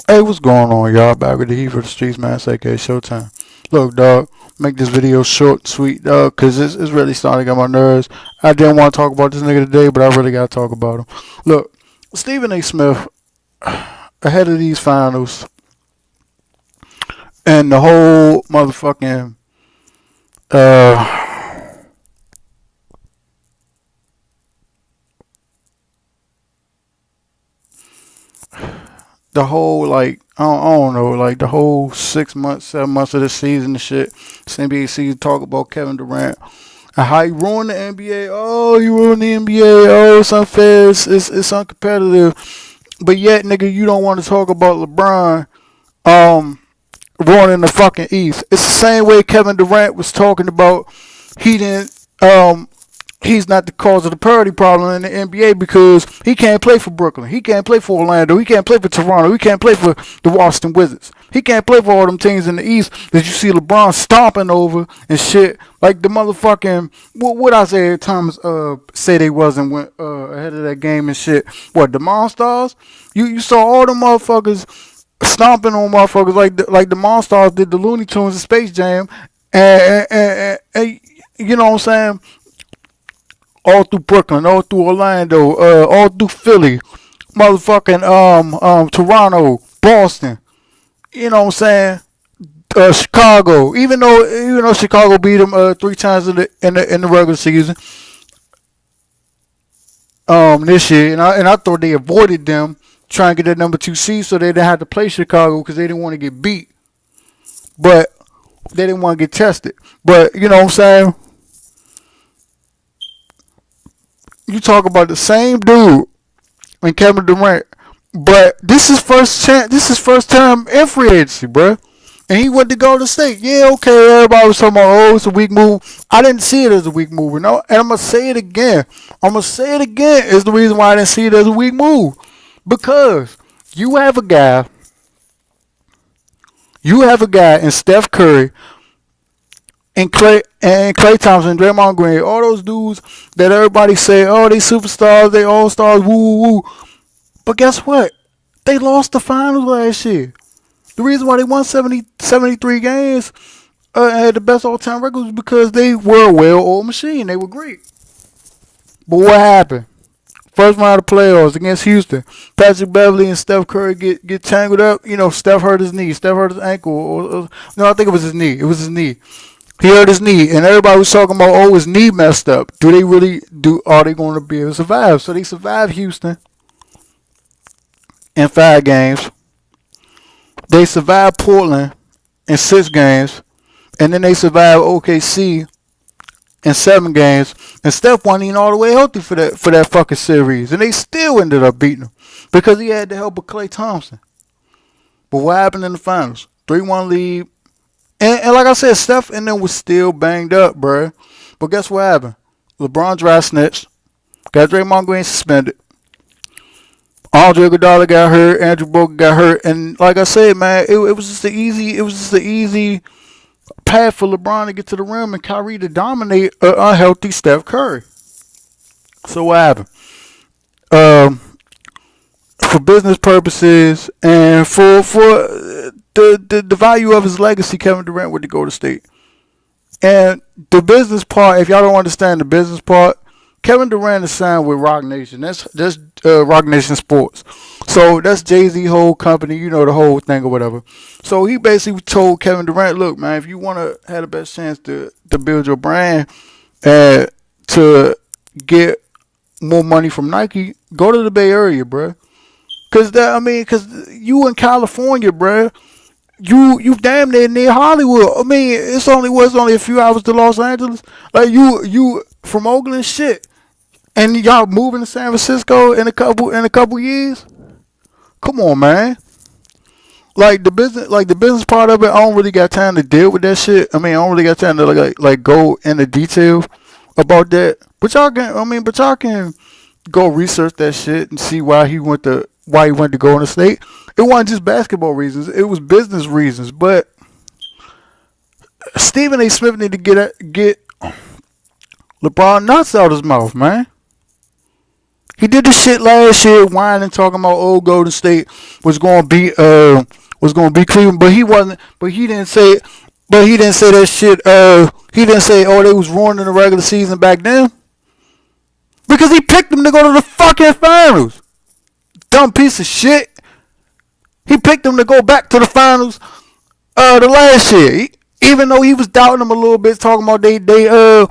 Hey, what's going on, y'all? Back with the Heat for the Streets, man. It's aka Showtime. Look, dog, make this video short and sweet, dog, because it's really starting to get on my nerves. I didn't want to talk about this nigga today, but I really got to talk about him. Look, Stephen A. Smith, ahead of these finals, and the whole motherfucking, uh, the whole, like, I don't know, like, the whole 6 months, 7 months of the season and shit. This NBA season talk about Kevin Durant. And how you ruined the NBA. Oh, you ruined the NBA. Oh, it's unfair. It's uncompetitive. But yet, nigga, you don't want to talk about LeBron um ruining the fucking East. It's the same way Kevin Durant was talking about he didn't he's not the cause of the parity problem in the NBA because he can't play for Brooklyn. He can't play for Orlando. He can't play for Toronto. He can't play for the Washington Wizards. He can't play for all them teams in the East that you see LeBron stomping over and shit. Like the motherfucking what I say Thomas say they wasn't went ahead of that game and shit. What the Monstars? You saw all the motherfuckers stomping on motherfuckers like the Monstars did the Looney Tunes and Space Jam and you know what I'm saying? All through Brooklyn, all through Orlando, all through Philly, motherfucking Toronto, Boston. You know what I'm saying? Chicago. Even though Chicago beat them 3 times in the regular season this year, and I thought they avoided them trying to get that number 2 seed so they didn't have to play Chicago because they didn't want to get beat, but they didn't want to get tested. But you know what I'm saying? You talk about the same dude and Kevin Durant, but this is first chance. This is first time in free agency, bro. And he went to Golden State. Yeah, okay. Everybody was talking about, oh, it's a weak move. I didn't see it as a weak move. No, and I'm gonna say it again. I'm gonna say it again. Is the reason why I didn't see it as a weak move because you have a guy. You have a guy in Steph Curry and Clay Thompson, Draymond Green, all those dudes that everybody say, oh, they superstars, they all stars, woo woo woo. But guess what? They lost the finals last year. The reason why they won 73 games had the best all-time records was because they were a well-oiled machine. They were great. But what happened? First round of playoffs against Houston. Patrick Beverly and Steph Curry get tangled up. You know, Steph hurt his knee. Steph hurt his ankle. No, I think it was his knee. It was his knee. He hurt his knee, and everybody was talking about, oh, his knee messed up. Do they really are they going to be able to survive? So they survived Houston in 5 games. They survived Portland in 6 games, and then they survived OKC in 7 games. And Steph wasn't even all the way healthy for that fucking series, and they still ended up beating him because he had the help of Klay Thompson. But what happened in the finals? 3-1 lead. And like I said, Steph and them was still banged up, bruh. But guess what happened? LeBron dry snitched. Got Draymond Green suspended. Andre Iguodala got hurt. Andrew Bogut got hurt. And like I said, man, it was just the easy path for LeBron to get to the rim and Kyrie to dominate an unhealthy Steph Curry. So what happened? For business purposes and for the value of his legacy, Kevin Durant went to go to State. And the business part, if y'all don't understand the business part, Kevin Durant is signed with Roc Nation. That's Roc Nation Sports. So that's Jay-Z whole company, you know, the whole thing or whatever. So he basically told Kevin Durant, look, man, if you want to have the best chance to build your brand and to get more money from Nike, go to the Bay Area, bro. Cause you in California, bro. You damn near Hollywood. I mean, it's only a few hours to Los Angeles. Like you from Oakland, shit, and y'all moving to San Francisco in a couple years. Come on, man. Like the business part of it, I don't really got time to deal with that shit. I mean, I don't really got time to like go into detail about that. But y'all can go research that shit and see why he went to Golden State. It wasn't just basketball reasons; it was business reasons. But Stephen A. Smith need to get LeBron nuts out his mouth, man. He did the shit last year, whining, talking about old Golden State was going to be Cleveland, but he wasn't. But he didn't say. But he didn't say that shit. He didn't say, oh, they was ruining the regular season back then, because he picked them to go to the fucking finals. Dumb piece of shit. He picked them to go back to the finals the last year. Even though he was doubting them a little bit, talking about they playoff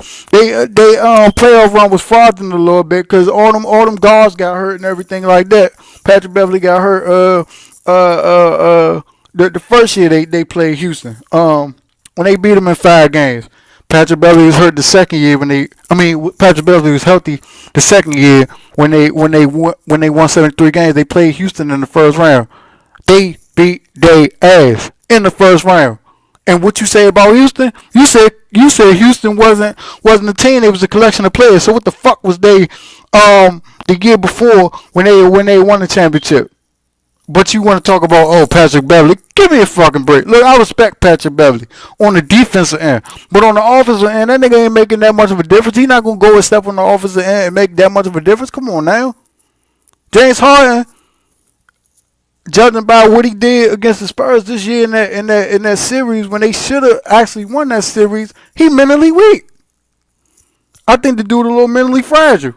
run was fraudulent a little bit because all them guards got hurt and everything like that. Patrick Beverly got hurt. The first year they played Houston. When they beat them in 5 games. Patrick Beverly was hurt the second year Patrick Beverly was healthy the second year when they won 73 games. They played Houston in the first round. They beat their ass in the first round. And what you say about Houston? You said Houston wasn't a team. It was a collection of players. So what the fuck was they the year before when they won the championship? But you want to talk about Patrick Beverly? Give me a fucking break. Look, I respect Patrick Beverly on the defensive end, but on the offensive end, that nigga ain't making that much of a difference. He not gonna go a step on the offensive end and make that much of a difference. Come on now, James Harden. Judging by what he did against the Spurs this year in that series, when they should have actually won that series, he mentally weak. I think the dude a little mentally fragile.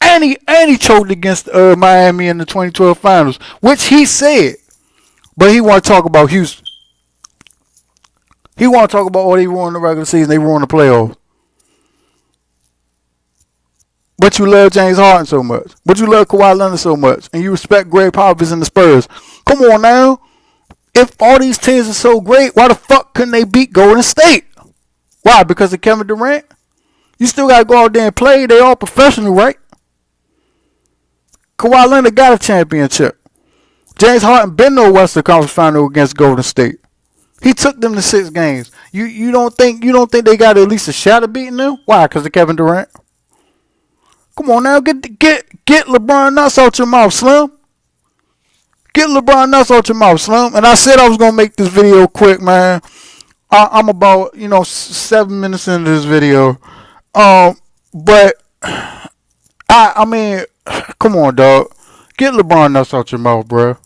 And he choked against Miami in the 2012 finals, which he said. But he want to talk about Houston. He want to talk about they ruined the regular season, they ruined the playoffs. But you love James Harden so much. But you love Kawhi Leonard so much. And you respect Greg Popovich and the Spurs. Come on now. If all these teams are so great, why the fuck couldn't they beat Golden State? Why? Because of Kevin Durant? You still got to go out there and play. They all professional, right? Kawhi Leonard got a championship. James Harden been to a Western Conference Final against Golden State. He took them to 6 games. You don't think they got at least a shot of beating them? Why? Because of Kevin Durant? Come on now, get LeBron nuts out your mouth, Slim. Get LeBron nuts out your mouth, Slim. And I said I was gonna make this video quick, man. I'm about 7 minutes into this video, but I mean, come on, dog. Get LeBron nuts out your mouth, bro.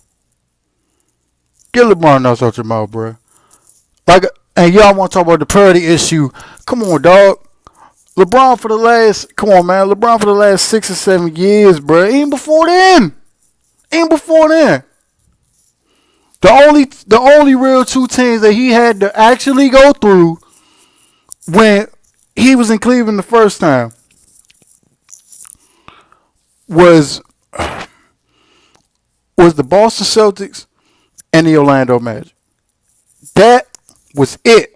Get LeBron nuts out your mouth, bro. And y'all want to talk about the parity issue? Come on, dog. LeBron for the last 6 or 7 years, bro. Even before then. The only real 2 teams that he had to actually go through when he was in Cleveland the first time was the Boston Celtics and the Orlando Magic. That was it.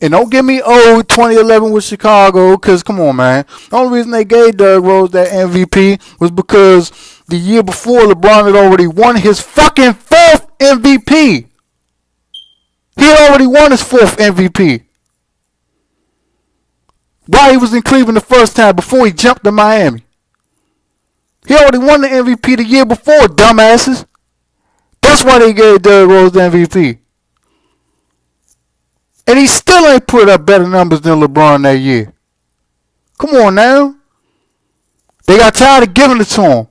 And don't give me 2011 with Chicago, because come on, man. The only reason they gave Derrick Rose that MVP was because the year before LeBron had already won his fucking 4th MVP. He had already won his 4th MVP. While he was in Cleveland the first time before he jumped to Miami. He already won the MVP the year before, dumbasses. That's why they gave Derrick Rose the MVP. And he still ain't put up better numbers than LeBron that year. Come on now. They got tired of giving it to him.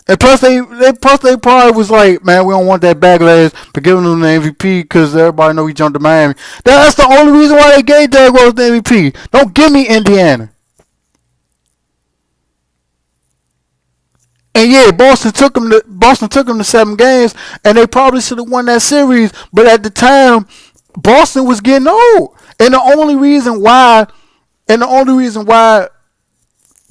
And plus they probably was like, man, we don't want that backlash for giving him the MVP because everybody know he jumped to Miami. That's the only reason why they gave Derrick Rose the MVP. Don't give me Indiana. And yeah, Boston took them to 7 games, and they probably should have won that series. But at the time, Boston was getting old, and the only reason why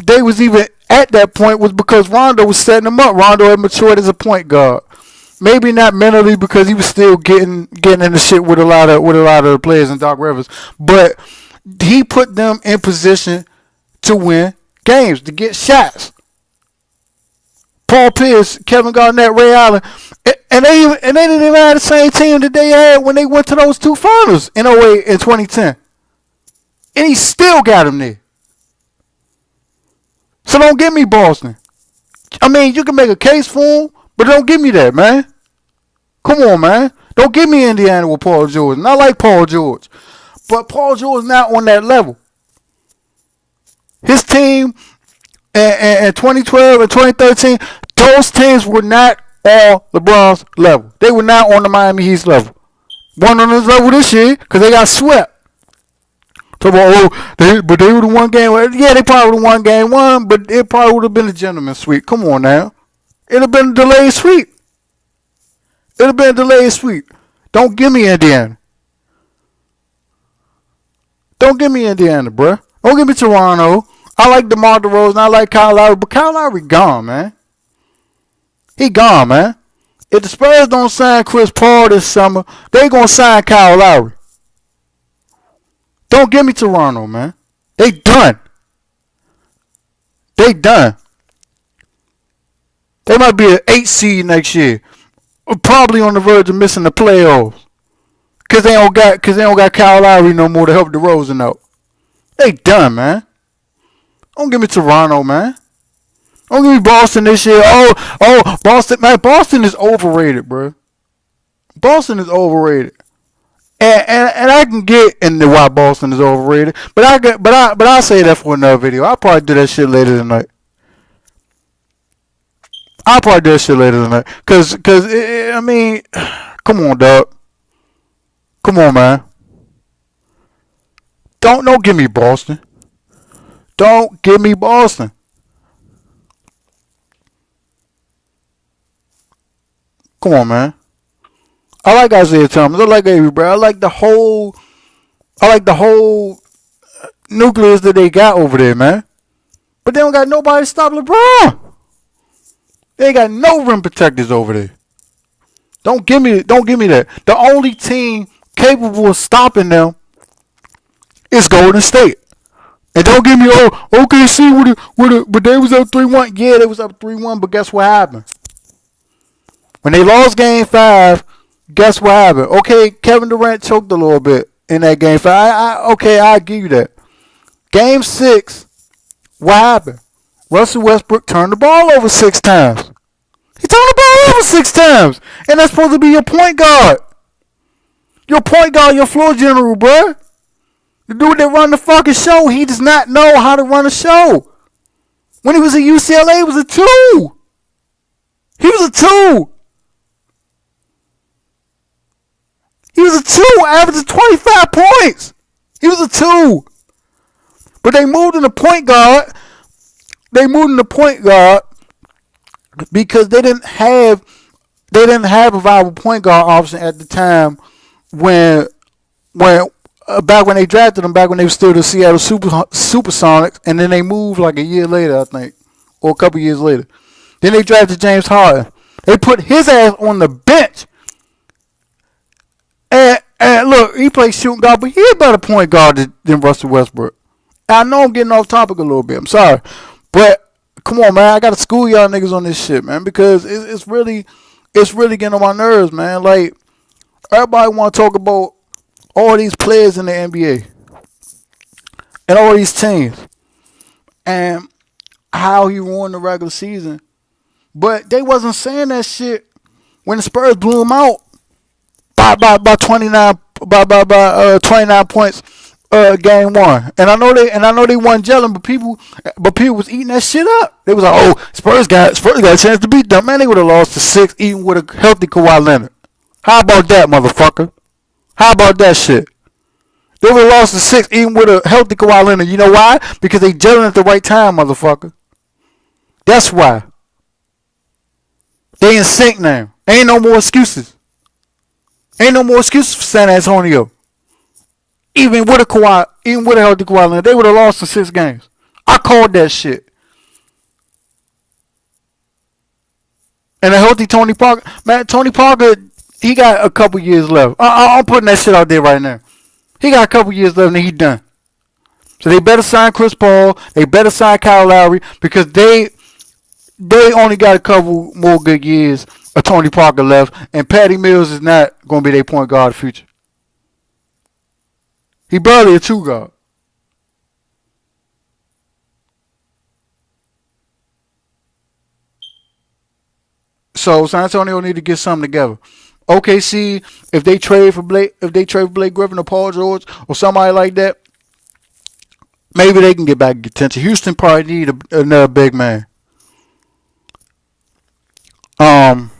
they was even at that point was because Rondo was setting them up. Rondo had matured as a point guard. Maybe not mentally because he was still getting in the shit with a lot of the players and Doc Rivers, but he put them in position to win games, to get shots. Paul Pierce, Kevin Garnett, Ray Allen, and they didn't even have the same team that they had when they went to those 2 finals in 08 and 2010. And he still got them there. So don't give me Boston. I mean, you can make a case for him, but don't give me that, man. Come on, man. Don't give me Indiana with Paul George. And I like Paul George. But Paul George is not on that level. His team And 2012 and 2013, those teams were not on LeBron's level. They were not on the Miami Heat's level. One on his level this year because they got swept. So, but they would have won game one. Yeah, they probably would have won game one, but it probably would have been a gentleman's sweep. Come on now. It would have been a delayed sweep. It would have been a delayed sweep. Don't give me Indiana. Don't give me Indiana, bruh. Don't give me Toronto. I like DeMar DeRozan. I like Kyle Lowry, but Kyle Lowry gone, man. He gone, man. If the Spurs don't sign Chris Paul this summer, they gonna sign Kyle Lowry. Don't give me Toronto, man. They done. They done. They might be an 8 seed next year. Probably on the verge of missing the playoffs. Cause they don't got Kyle Lowry no more to help DeRozan out. They done, man. Don't give me Toronto, man. Don't give me Boston this year. Boston, man. Boston is overrated, bro. Boston is overrated. And I can get into why Boston is overrated, but I'll say that for another video. I'll probably do that shit later tonight. Cause I mean, come on, dog. Come on, man. Don't give me Boston. Don't give me Boston. Come on, man. I like Isaiah Thomas. I like Avery Bradley. I like the whole nucleus that they got over there, man. But they don't got nobody to stop LeBron. They ain't got no rim protectors over there. Don't give me that. The only team capable of stopping them is Golden State. And don't give me OKC but they was up 3-1. Yeah, they was up 3-1, but guess what happened? When they lost game 5, guess what happened? Okay, Kevin Durant choked a little bit in that game 5. I give you that. Game 6, what happened? Russell Westbrook turned the ball over 6 times. He turned the ball over 6 times. And that's supposed to be your point guard. Your point guard, your floor general, bruh. The dude that run the fucking show, he does not know how to run a show. When he was at UCLA, he was a 2. He was a 2. He was a 2, averaging 25 points. He was a 2. But they moved in the point guard. Because they didn't have a viable point guard option at the time when back when they drafted them, back when they were still the Seattle Supersonics, and then they moved like a year later, I think, or a couple years later. Then they drafted James Harden. They put his ass on the bench. And look, he plays shooting guard, but he's a better point guard than Russell Westbrook. I know I'm getting off topic a little bit. I'm sorry. But come on, man. I got to school y'all niggas on this shit, man, because it's really getting on my nerves, man. Like, everybody want to talk about all these players in the NBA and all these teams and how he ruined the regular season. But they wasn't saying that shit when the Spurs blew him out by 29 points game 1. And I know they won gelling, but people was eating that shit up. They was like, oh, Spurs got a chance to beat them. Man, they would have lost to 6 even with a healthy Kawhi Leonard. How about that, motherfucker? How about that shit? They would have lost to 6 even with a healthy Kawhi Leonard. You know why? Because they gelling at the right time, motherfucker. That's why. They in sync now. Ain't no more excuses. Ain't no more excuses for San Antonio. Even with a healthy Kawhi Leonard, they would have lost in 6 games. I called that shit. And a healthy Tony Parker. Man, Tony Parker, he got a couple years left. I'm putting that shit out there right now. He got a couple years left and he done. So they better sign Chris Paul. They better sign Kyle Lowry because they only got a couple more good years of Tony Parker left. And Patty Mills is not going to be their point guard of the future. He barely a 2 guard. So San Antonio need to get something together. OKC, if they trade for Blake Griffin or Paul George or somebody like that, Maybe they can get back attention. Houston probably need another big man. Um,